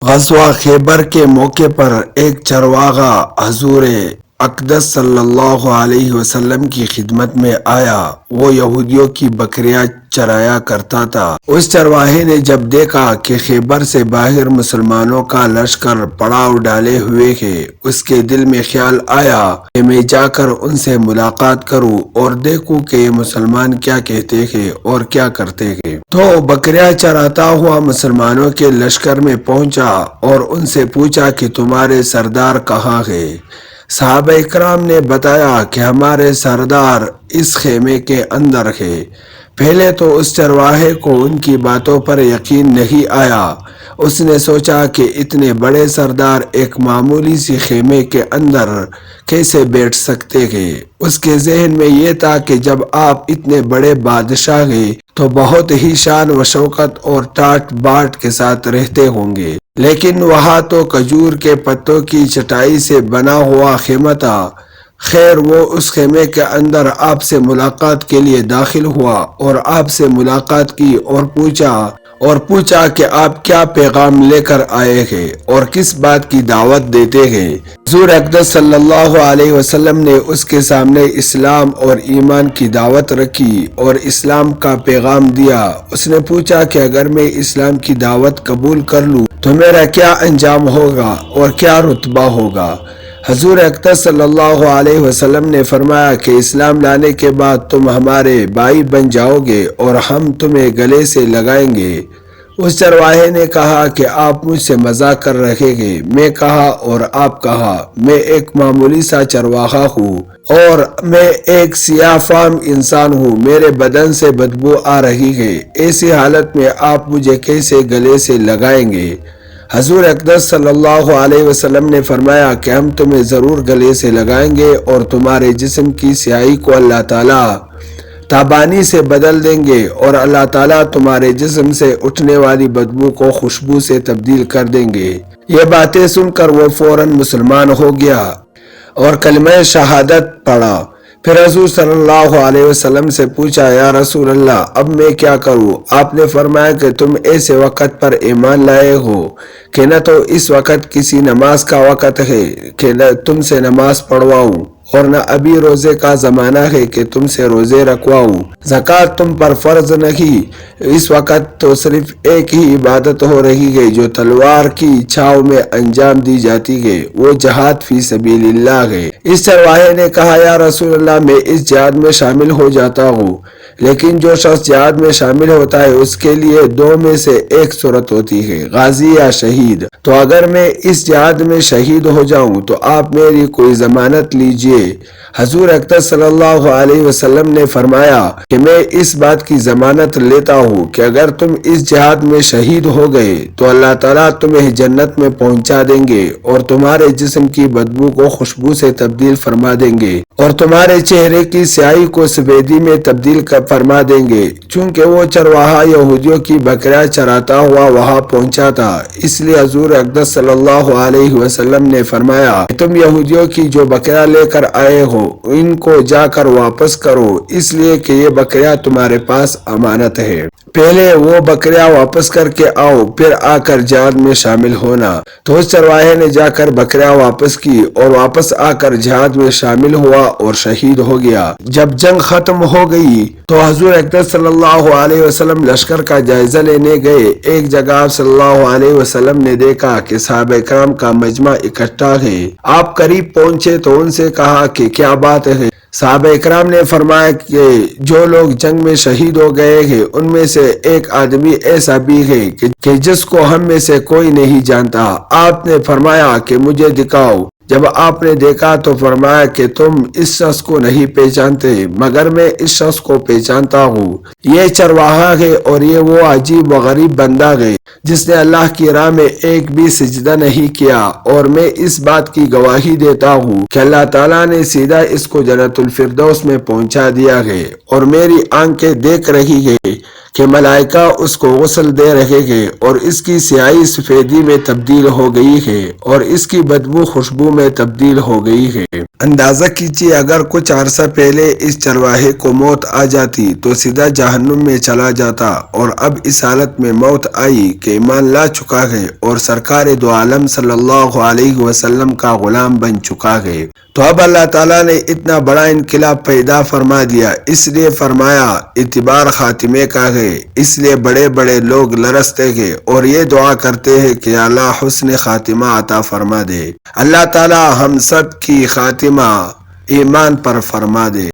غزوہ خیبر کے موقع پر ایک چرواہا حضور اقدس صلی اللہ علیہ وسلم کی خدمت میں آیا۔ وہ یہودیوں کی بکریاں چرایا کرتا تھا۔ اس چرواہے نے جب دیکھا کہ خیبر سے باہر مسلمانوں کا لشکر پڑاؤ ڈالے ہوئے ہے، اس کے دل میں خیال آیا کہ میں جا کر ان سے ملاقات کروں اور دیکھوں کہ یہ مسلمان کیا کہتے ہیں اور کیا کرتے ہیں۔ تو بکریاں چراتا ہوا مسلمانوں کے لشکر میں پہنچا اور ان سے پوچھا کہ تمہارے سردار کہاں ہے؟ صحابہ اکرام نے بتایا کہ ہمارے سردار اس خیمے کے اندر ہے۔ پہلے تو اس چرواہے کو ان کی باتوں پر یقین نہیں آیا۔ اس نے سوچا کہ اتنے بڑے سردار ایک معمولی سی خیمے کے اندر کیسے بیٹھ سکتے ہیں۔ اس کے ذہن میں یہ تھا کہ جب آپ اتنے بڑے بادشاہ ہیں تو بہت ہی شان و شوکت اور ٹاٹ باٹ کے ساتھ رہتے ہوں گے، لیکن وہاں تو کھجور کے پتوں کی چٹائی سے بنا ہوا خیمہ تھا۔ خیر، وہ اس خیمے کے اندر آپ سے ملاقات کے لیے داخل ہوا اور آپ سے ملاقات کی اور پوچھا کہ آپ کیا پیغام لے کر آئے ہیں اور کس بات کی دعوت دیتے ہیں۔ حضور اقدس صلی اللہ علیہ وسلم نے اس کے سامنے اسلام اور ایمان کی دعوت رکھی اور اسلام کا پیغام دیا۔ اس نے پوچھا کہ اگر میں اسلام کی دعوت قبول کر لوں تو میرا کیا انجام ہوگا اور کیا رتبہ ہوگا؟ حضور اقدس صلی اللہ علیہ وسلم نے فرمایا کہ اسلام لانے کے بعد تم ہمارے بھائی بن جاؤ گے اور ہم تمہیں گلے سے لگائیں گے۔ اس چرواہے نے کہا کہ آپ مجھ سے مذاق کر رہے ہیں۔ میں کہا اور آپ کہا، میں ایک معمولی سا چرواہا ہوں اور میں ایک سیاہ فام انسان ہوں، میرے بدن سے بدبو آ رہی ہے، ایسی حالت میں آپ مجھے کیسے گلے سے لگائیں گے؟ حضور اقدس صلی اللہ علیہ وسلم نے فرمایا کہ ہم تمہیں ضرور گلے سے لگائیں گے اور تمہارے جسم کی سیاہی کو اللہ تعالیٰ تابانی سے بدل دیں گے اور اللہ تعالیٰ تمہارے جسم سے اٹھنے والی بدبو کو خوشبو سے تبدیل کر دیں گے۔ یہ باتیں سن کر وہ فوراً مسلمان ہو گیا اور کلمہ شہادت پڑھا۔ پھر حضور صلی اللہ علیہ وسلم سے پوچھا، یا رسول اللہ، اب میں کیا کروں؟ آپ نے فرمایا کہ تم ایسے وقت پر ایمان لائے ہو کہ نہ تو اس وقت کسی نماز کا وقت ہے کہ نہ تم سے نماز پڑھواؤں اور نہ ابھی روزے کا زمانہ ہے کہ تم سے روزے رکھواؤں۔ زکوٰۃ تم پر فرض نہیں، اس وقت تو صرف ایک ہی عبادت ہو رہی ہے جو تلوار کی چھاؤں میں انجام دی جاتی ہے، وہ جہاد فی سبیل اللہ ہے۔ اس چرواہے نے کہا، یا رسول اللہ، میں اس جہاد میں شامل ہو جاتا ہوں، لیکن جو شخص جہاد میں شامل ہوتا ہے اس کے لیے دو میں سے ایک صورت ہوتی ہے، غازی یا شہید۔ تو اگر میں اس جہاد میں شہید ہو جاؤں تو آپ میری کوئی ضمانت لیجئے۔ حضور اقدس صلی اللہ علیہ وسلم نے فرمایا کہ میں اس بات کی ضمانت لیتا ہوں کہ اگر تم اس جہاد میں شہید ہو گئے تو اللہ تعالیٰ تمہیں جنت میں پہنچا دیں گے اور تمہارے جسم کی بدبو کو خوشبو سے تبدیل فرما دیں گے اور تمہارے چہرے کی سیاہی کو سفیدی میں تبدیل فرما دیں گے۔ چونکہ وہ چرواہا یہودیوں کی بکریاں چراتا ہوا وہاں پہنچا تھا، اس لیے حضور اقدس صلی اللہ علیہ وسلم نے فرمایا کہ تم یہودیوں کی جو بکریاں لے کر آئے ہو ان کو جا کر واپس کرو، اس لیے کہ یہ بکریاں تمہارے پاس امانت ہے۔ پہلے وہ بکریاں واپس کر کے آؤ، پھر آ کر جہاد میں شامل ہونا۔ تو اس چرواہے نے جا کر بکریاں واپس کی اور واپس آ کر جہاد میں شامل ہوا اور شہید ہو گیا۔ جب جنگ ختم ہو گئی تو حضور اقدس صلی اللہ علیہ وسلم لشکر کا جائزہ لینے گئے۔ ایک جگہ آپ صلی اللہ علیہ وسلم نے دیکھا کہ صحابہ کرام کا مجمع اکٹھا ہے۔ آپ قریب پہنچے تو ان سے کہا کہ کیا بات ہے؟ صحابہ اکرام نے فرمایا کہ جو لوگ جنگ میں شہید ہو گئے ہیں ان میں سے ایک آدمی ایسا بھی ہے کہ جس کو ہم میں سے کوئی نہیں جانتا۔ آپ نے فرمایا کہ مجھے دکھاؤ۔ جب آپ نے دیکھا تو فرمایا کہ تم اس شخص کو نہیں پہچانتے مگر میں اس شخص کو پہچانتا ہوں، یہ چرواہا ہے اور یہ وہ عجیب و غریب بندہ ہے جس نے اللہ کی راہ میں ایک بھی سجدہ نہیں کیا، اور میں اس بات کی گواہی دیتا ہوں کہ اللہ تعالیٰ نے سیدھا اس کو جنت الفردوس میں پہنچا دیا ہے اور میری آنکھیں دیکھ رہی ہے کہ ملائکہ اس کو غسل دے رہے ہیں اور اس کی سیاہی سفیدی میں تبدیل ہو گئی ہے اور اس کی بدبو خوشبو میں تبدیل ہو گئی ہے۔ اندازہ کیجیے اگر کچھ عرصہ پہلے اس چرواہے کو موت آ جاتی تو سیدھا جہنم میں چلا جاتا، اور اب اس حالت میں موت آئی کہ ایمان لا چکا ہے اور سرکار دو عالم صلی اللہ علیہ وسلم کا غلام بن چکا ہے۔ تو اب اللہ تعالیٰ نے اتنا بڑا انقلاب پیدا فرما دیا، اس لیے فرمایا اعتبار خاتمے کا ہے، اس لیے بڑے بڑے لوگ لرزتے ہیں اور یہ دعا کرتے ہیں کہ اللہ حسن خاتمہ عطا فرما دے۔ اللہ تعالیٰ ہم سب کی خاتمہ ایمان پر فرما دے۔